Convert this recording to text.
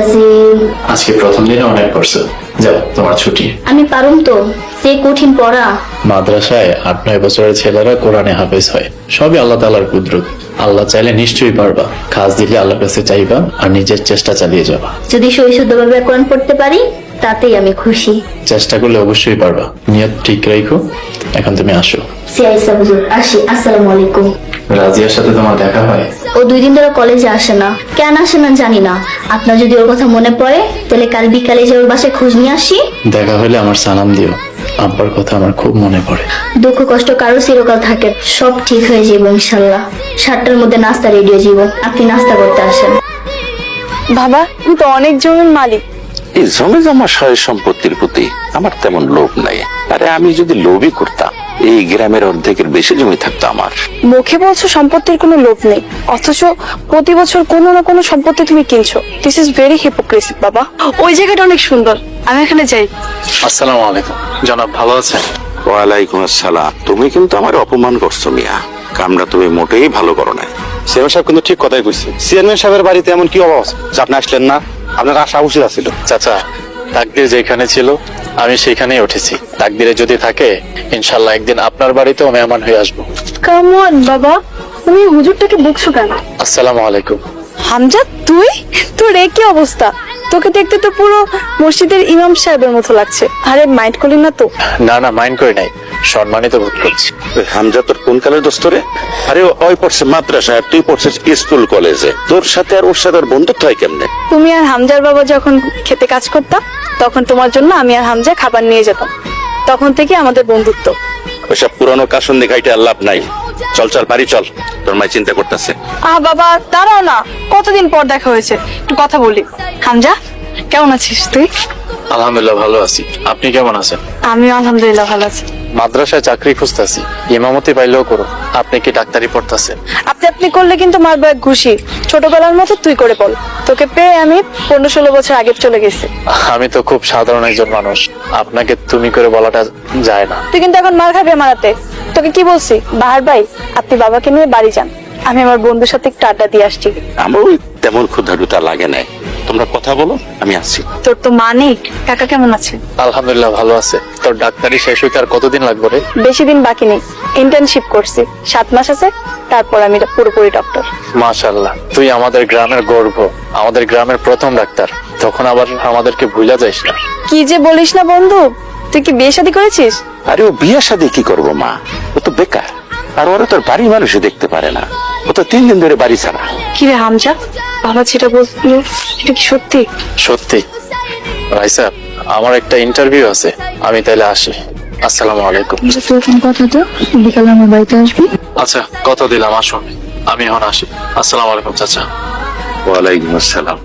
আছি। আজকে প্রথম দিনে অনেক করছো, যাও তোমার ছুটি। আমি পারুম তো, সে কঠিন পড়া। মাদ্রাসায় 8-9 বছরের ছেলেরা কোরআনে হাফেজ হয়, সবই আল্লাহ তাআলার কুদরত। আল্লাহ চাইলে নিশ্চয়ই পারবা, কাজ দিলে আল্লাহর কাছে চাইবা আর নিজের চেষ্টা চালিয়ে যাবা। যদি শুদ্ধভাবে কোরআন পড়তে পারি তাতেই আমি খুশি। চেষ্টা করলে অবশ্যই পারবা, নিয়ত ঠিক রাখো। এখন তুমি আসো। সিয়াইসা হুজুর, আসি। আসসালামু আলাইকুম। রাজিয়ার সাথে তোমার দেখা হয়? ও 2 দিন ধরে কলেজে আসে না, কেন আসে না জানি না। আপনার যদি ওর কথা মনে পড়ে তাহলে কাল বিকালে যে ওর বাসায় খোঁজ নিয়ে আসি। দেখা হলে আমার সালাম দিও, আব্বার কথা আমার খুব মনে পড়ে। দুঃখ কষ্ট কারো চিরকাল থাকে, সব ঠিক হয়ে যাবে ইনশাল্লাহ। 7টার মধ্যে নাস্তা রেডি হয়ে যাব, আপনি নাস্তা করতে আসেন। বাবা, তুমি তো অনেক জমির মালিক। এই জমি জমা সয় সম্পত্তির প্রতি আমার তেমন লোভ নাই। আরে আমি যদি লোভই করতাম এই গ্রামের অর্ধেকের বেশি জমি থাকতো আমার। মুখে বলছো সম্পত্তির কোনো লোভ নেই, অথচ প্রতি বছর কোনো না কোনো সম্পত্তি তুমি কিনছো। দিস ইজ ভেরি হিপোক্রেসি বাবা। ওই জায়গাটা অনেক সুন্দর, আমি এখানে যাই। আসসালামু আলাইকুম জনাব, ভালো আছেন? ওয়ালাইকুম আসসালাম। তুমি কিন্তু আমার অপমান করছো মিয়া, কামটা তুমি মোটেই ভালো করো না। চেয়ারম্যান সাহেব কিন্তু ঠিক কথাই কইছে। চেয়ারম্যান সাহেবের বাড়িতে এমন কি অবস্থা যে আপনি আসলেন না? আপনার আসা উচিত ছিল। চাচা, তাকদির যেখানে ছিল আমি সেখানেই উঠেছি। তাকদিরে যদি থাকে ইনশাল্লাহ একদিন আপনার বাড়িতেও মেহমান হয়ে আসবো। কাম অন বাবা, তুমি হুজুরটাকে বকছো কেন? আসসালামু আলাইকুম। হামজা, তুই? তোর এ কি অবস্থা? তোকে দেখতে তো পুরো মসজিদের ইমাম সাহেবের মতো লাগছে। আরে মাইন্ড করলি না তো? না না, মাইন্ড করি নাই, সম্মানিত বোধ করছি। ওই হামজা তোর কোন কালের দোস্ত রে? আরে ওই পড়ছে মাদ্রাসায়, তুই পড়ছিস স্কুল কলেজে। তোর সাথে আর ওর সাথে আর বন্ধুত্ব হয় কেমনে? তুমি আর হামজার বাবা যখন খেতে কাজ করতাম তখন তোমার জন্য আমি আর হামজা খাবার নিয়ে যেতাম, তখন থেকে আমাদের বন্ধুত্ব। ওইসব পুরানো কাসন দেখাইতে আর লাভ নাই। চল চল বাড়ি চল, তোর মাই চিন্তা করতেছে। বাবা দাঁড়াও না, কতদিন পর দেখা হয়েছে, একটু কথা বলি। হামজা, কেমন আছিস তুই? আলহামদুলিল্লাহ ভালো আছি, আপনি কেমন আছেন? আমিও আলহামদুলিল্লাহ ভালো আছি। মাদ্রাসায় চাকরি খুঁজতেছি, ইমামতি পাইলেও করো। আপনি কি ডাক্তারি পড়তেছেন? আপনি করলে কিন্তু মারবো এক ঘুষি। ছোটবেলার মতো তুই করে বল, তোকে পেয়ে আমি 15-16 বছর আগে চলে গেছি। আমি তো খুব সাধারণ একজন মানুষ, আপনাকে তুমি করে বলাটা যায় না। তুই কিন্তু এখন মার খাবি মারাতে। তোকে কি বলছি? বাহার ভাই, আপনি বাবাকে নিয়ে বাড়ি যান, আমি আমার বন্ধুর সাথে একটু আড্ডা দিয়ে আসছি। আমার ওই তেমন ক্ষুধাটুতা লাগে নাই, তোমরা কথা বলো, আমি আসছি। তোর তো মা নেই, কাকা কেমন আছে? আলহামদুলিল্লাহ ভালো আছে। তোর ডাক্তারি শেষ হইতে আর কতদিন লাগবে রে? বেশি দিন বাকি নেই, ইন্টার্নশিপ করছি, 7 মাস আছে, তারপর আমি পুরোপুরি ডক্টর। মাশাআল্লাহ, তুই আমাদের গ্রামের গর্ব, আমাদের গ্রামের প্রথম ডাক্তার। তখন আবার আমাদেরকে ভুলা যাইস না। কি যে বলিস না বন্ধু, তুই কি বিয়ে শাদী করেছিস? আরে ও বিয়ে শাদী কি করবো মা, ও তো বেকার। আর ওরা তোর বাড়ি মানুষই দেখতে পারে না, ও তো 3 দিন ধরে বাড়ি ছাড়া। কি রে হামজা, বাবা যেটা বলছিল এটা কি সত্যি? সত্যি ভাই সাহেব, আমার একটা ইন্টারভিউ আছে, আমি তাইলে আসি। আসসালামু আলাইকুম। তুই এখন কথা তো, বিকালে আমার বাড়িতে আসবি। আচ্ছা, কথা দিলাম, আসুন। আমি এখন আসি। আসসালামু আলাইকুম চাচা। ওয়ালাইকুম আসসালাম।